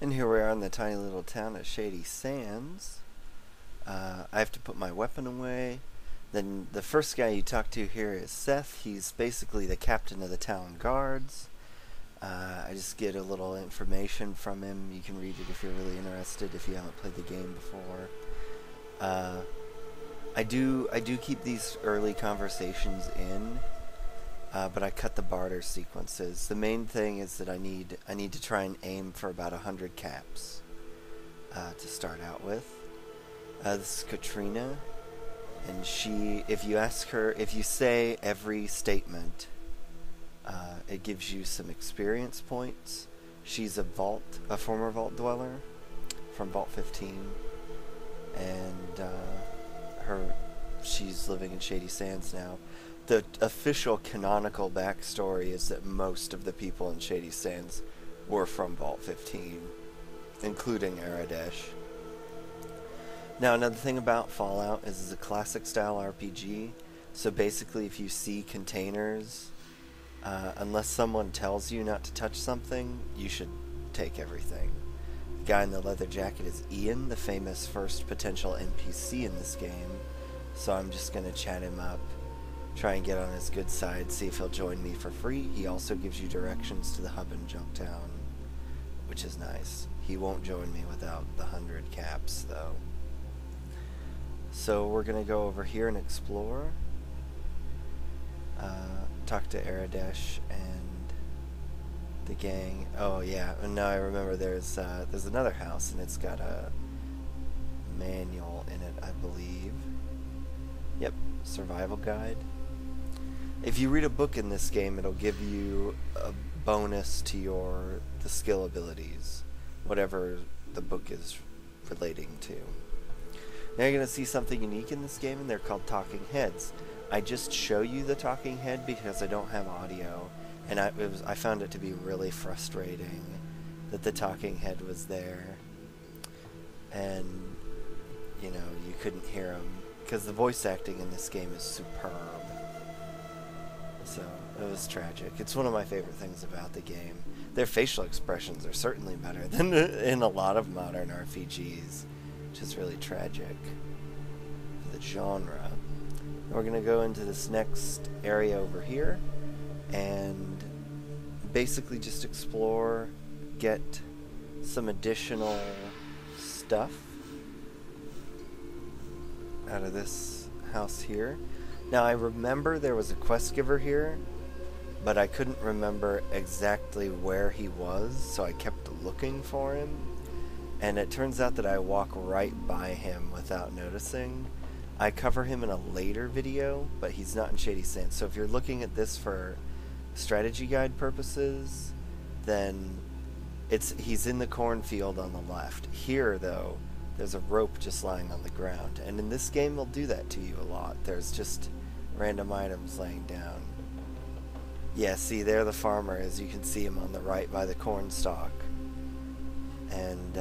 And here we are in the tiny little town of Shady Sands. I have to put my weapon away. Then the first guy you talk to here is Seth. He's basically the captain of the town guards. I just get a little information from him. You can read it if you're really interested, if you haven't played the game before. I do keep these early conversations in, but I cut the barter sequences. The main thing is that I need to try and aim for about 100 caps to start out with. This is Katrina, and if you say every statement, it gives you some experience points. She's a former vault dweller from Vault 15, and she's living in Shady Sands now. The official canonical backstory is that most of the people in Shady Sands were from Vault 15, including Aradesh. Now, another thing about Fallout is it's a classic style RPG, so basically if you see containers, unless someone tells you not to touch something, you should take everything. The guy in the leather jacket is Ian, the famous first potential NPC in this game, so I'm just going to chat him up, try and get on his good side, see if he'll join me for free. He also gives you directions to the hub in Junktown, which is nice. He won't join me without the 100 caps, though. So we're going to go over here and explore. Talk to Aradesh and the gang. Oh yeah, and now I remember there's another house, and it's got a manual in it, I believe. Yep, survival guide. If you read a book in this game, it'll give you a bonus to the skill abilities, whatever the book is relating to. Now you're going to see something unique in this game, and they're called talking heads. I just show you the talking head because I don't have audio, and I found it to be really frustrating that the talking head was there, and you couldn't hear him because the voice acting in this game is superb. So it was tragic. It's one of my favorite things about the game. Their facial expressions are certainly better than in a lot of modern RPGs, which is really tragic for the genre. We're going to go into this next area over here and basically just explore, get some additional stuff out of this house here. Now I remember there was a quest giver here, but I couldn't remember exactly where he was, so I kept looking for him, and it turns out that I walk right by him without noticing. I cover him in a later video, but he's not in Shady Sands. So if you're looking at this for strategy guide purposes, then he's in the cornfield on the left. Here, though, there's a rope just lying on the ground, and in this game they'll do that to you a lot. There's just random items laying down. Yeah, see, there the farmer is. You can see him on the right by the corn stalk. And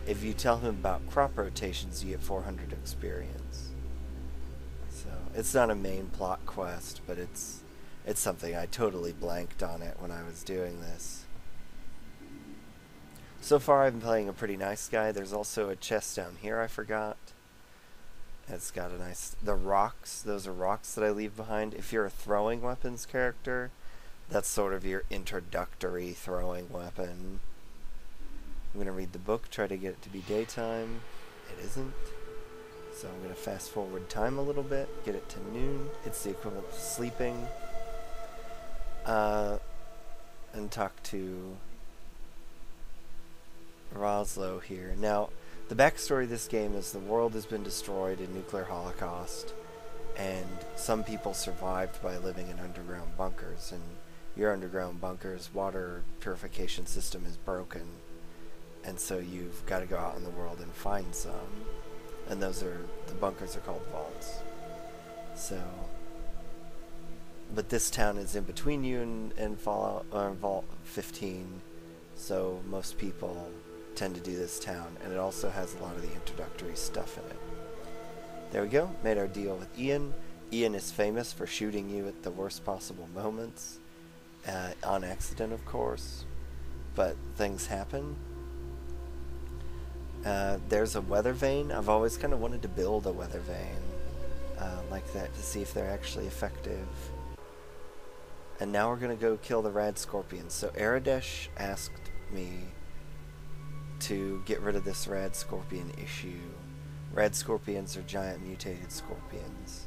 if you tell him about crop rotations, you get 400 experience. So it's not a main plot quest, but it's something. I totally blanked on it when I was doing this. So far I've been playing a pretty nice guy. There's also a chest down here I forgot. It's got a nice... The rocks, those are rocks that I leave behind. If you're a throwing weapons character, that's sort of your introductory throwing weapon. I'm going to read the book, try to get it to be daytime. It isn't. So I'm going to fast forward time a little bit, get it to noon. It's the equivalent to sleeping. And talk to Roslo here. Now, the backstory of this game is the world has been destroyed in nuclear holocaust, and some people survived by living in underground bunkers, and your underground bunker's water purification system is broken, and so you've got to go out in the world and find some, and the bunkers are called vaults. So, but this town is in between you and Fallout, or Vault 15, so most people tend to do this town, and it also has a lot of the introductory stuff in it. There we go, made our deal with Ian. Ian is famous for shooting you at the worst possible moments, on accident of course, but things happen. There's a weather vane. I've always kind of wanted to build a weather vane like that to see if they're actually effective. And now we're going to go kill the rad scorpions. So Aradesh asked me to get rid of this rad scorpion issue. Rad scorpions are giant mutated scorpions.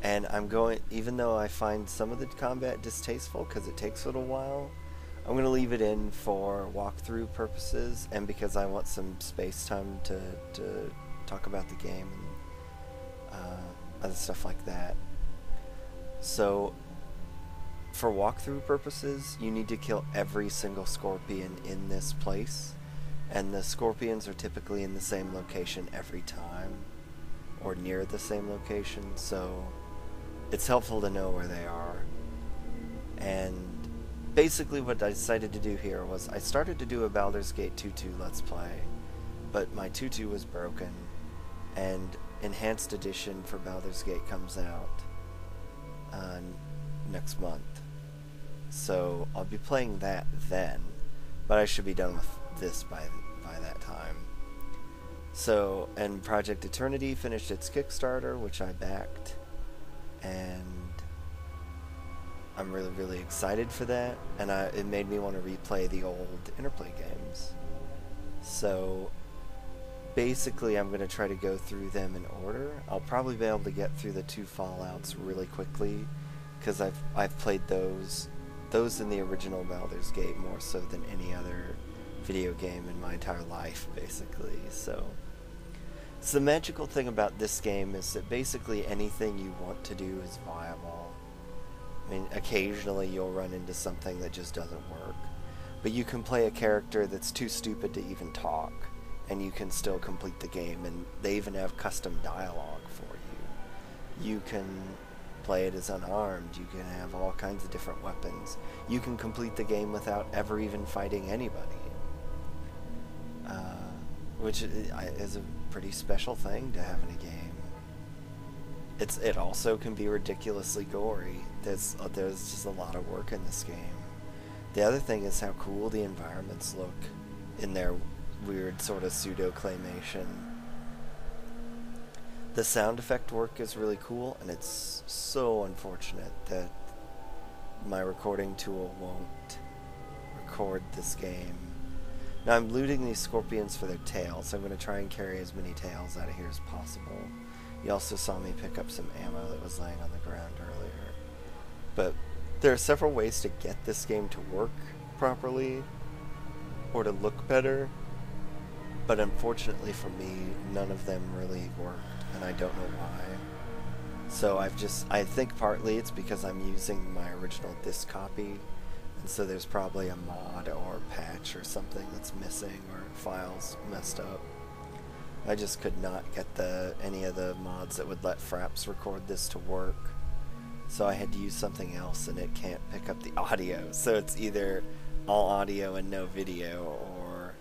And I'm going, even though I find some of the combat distasteful because it takes a little while, I'm going to leave it in for walkthrough purposes and because I want some space time to talk about the game and other stuff like that. So, for walkthrough purposes, you need to kill every single scorpion in this place, and the scorpions are typically in the same location every time, or near the same location, so it's helpful to know where they are. And basically what I decided to do here was I started to do a Baldur's Gate 2.2 Let's Play, but my 2.2 was broken, and Enhanced Edition for Baldur's Gate comes out next month. So I'll be playing that then, but I should be done with this by that time. So, and Project Eternity finished its Kickstarter, which I backed, and I'm really, really excited for that, and it made me want to replay the old Interplay games. So, basically I'm going to try to go through them in order. I'll probably be able to get through the 2 Fallouts really quickly, because I've played those in the original Baldur's Gate more so than any other video game in my entire life, basically. So the magical thing about this game is that basically anything you want to do is viable. I mean, occasionally you'll run into something that just doesn't work, but you can play a character that's too stupid to even talk, and you can still complete the game, and they even have custom dialogue for you. You can play it as unarmed, you can have all kinds of different weapons. You can complete the game without ever even fighting anybody. Which is a pretty special thing to have in a game. It also can be ridiculously gory. There's just a lot of work in this game. The other thing is how cool the environments look in their weird sort of pseudo-claymation. The sound effect work is really cool, and it's so unfortunate that my recording tool won't record this game. Now I'm looting these scorpions for their tails, so I'm going to try and carry as many tails out of here as possible. You also saw me pick up some ammo that was laying on the ground earlier. But there are several ways to get this game to work properly, or to look better, but unfortunately for me, none of them really worked, and I don't know why. So I think partly it's because I'm using my original disc copy, and so there's probably a mod or patch or something that's missing, or files messed up. I just could not get any of the mods that would let Fraps record this to work, so I had to use something else, and it can't pick up the audio. So it's either all audio and no video, or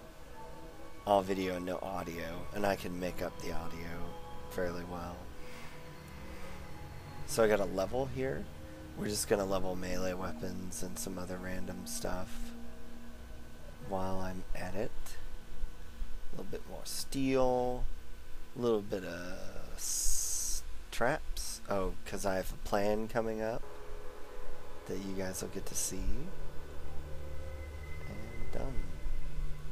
all video and no audio, and I can make up the audio fairly well. So I got a level here. We're just gonna level melee weapons and some other random stuff while I'm at it. A little bit more steel, a little bit of traps. Oh, because I have a plan coming up that you guys will get to see. And done.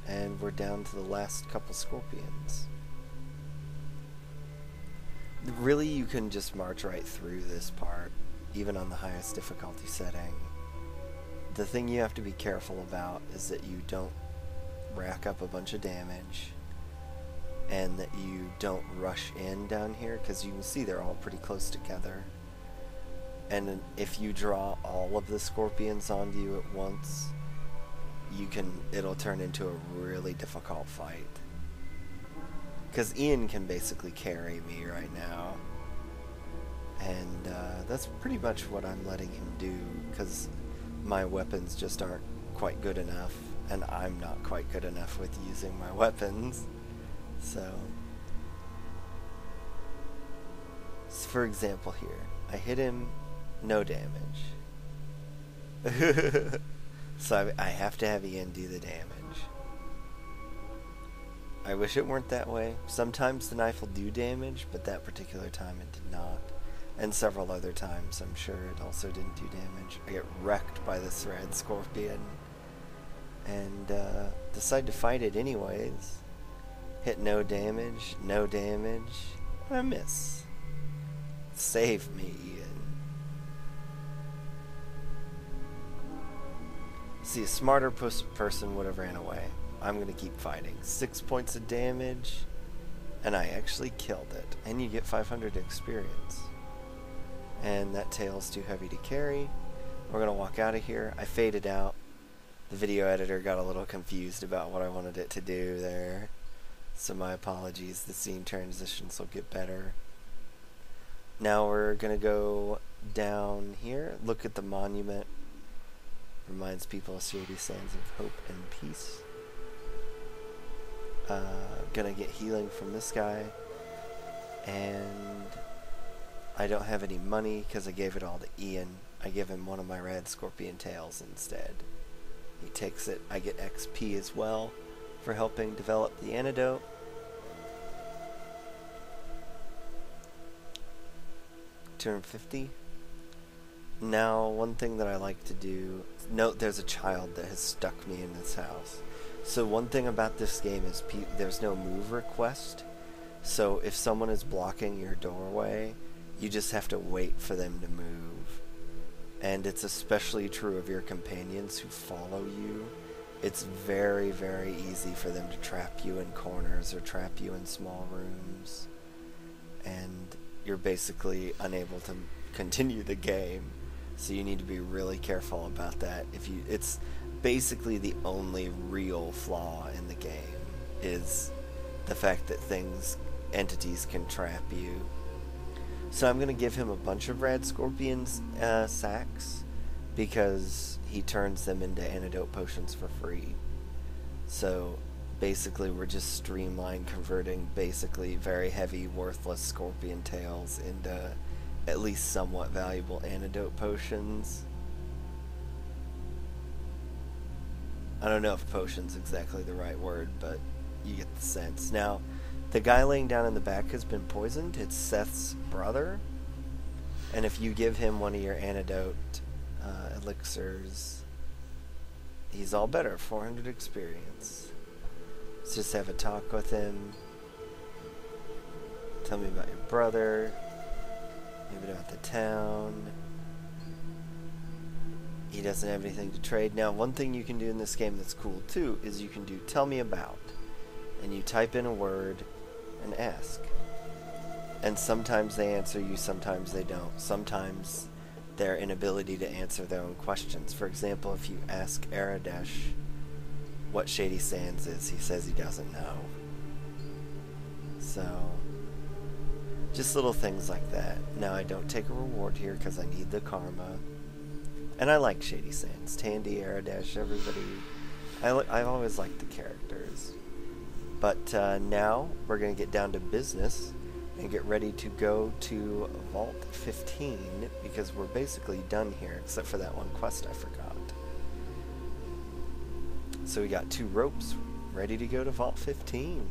And we're down to the last couple scorpions. Really, you can just march right through this part, even on the highest difficulty setting. The thing you have to be careful about is that you don't rack up a bunch of damage, and that you don't rush in down here, because you can see they're all pretty close together. And if you draw all of the scorpions onto you at once, it'll turn into a really difficult fight. Because Ian can basically carry me right now. And that's pretty much what I'm letting him do, because my weapons just aren't quite good enough, and I'm not quite good enough with using my weapons. So, for example here, I hit him, no damage. So I have to have Ian do the damage. I wish it weren't that way. Sometimes the knife will do damage, but that particular time it did not. And several other times, I'm sure it also didn't do damage. I get wrecked by this red scorpion. And decide to fight it anyways. Hit no damage, no damage. I miss. Save me, Ian. See, a smarter person would have ran away. I'm gonna keep fighting. 6 points of damage, and I actually killed it. And you get 500 experience. And that tail's too heavy to carry. We're gonna walk out of here. I faded out. The video editor got a little confused about what I wanted it to do there. So my apologies. The scene transitions will get better. Now we're gonna go down here. Look at the monument. Reminds people of Shady Sands of hope and peace. Gonna get healing from this guy. And I don't have any money because I gave it all to Ian. I give him one of my red scorpion tails instead. He takes it. I get XP as well for helping develop the antidote. $250. Now, one thing that I like to do, note there's a child that has stuck me in this house. So one thing about this game is there's no move request. So if someone is blocking your doorway, you just have to wait for them to move. And it's especially true of your companions who follow you. It's very, very easy for them to trap you in corners or trap you in small rooms. And you're basically unable to continue the game. So you need to be really careful about that. It's basically the only real flaw in the game is the fact that entities can trap you. So I'm going to give him a bunch of red scorpions sacks because he turns them into antidote potions for free. So basically we're just streamline converting basically very heavy, worthless scorpion tails into at least somewhat valuable antidote potions. I don't know if potion's exactly the right word, but you get the sense. Now, the guy laying down in the back has been poisoned. It's Seth's brother. And if you give him one of your antidote elixirs, he's all better. 400 experience. Let's just have a talk with him. Tell me about your brother. Maybe about the town. He doesn't have anything to trade. Now, one thing you can do in this game that's cool too is you can do tell me about. And you type in a word and ask. And sometimes they answer you, sometimes they don't. Sometimes their inability to answer their own questions. For example, if you ask Aradesh what Shady Sands is, he says he doesn't know. So, just little things like that. Now, I don't take a reward here because I need the karma. And I like Shady Sands. Tandy, Aradesh, everybody. I've always liked the characters. But now we're going to get down to business and get ready to go to Vault 15 because we're basically done here except for that one quest I forgot. So we got 2 ropes ready to go to Vault 15.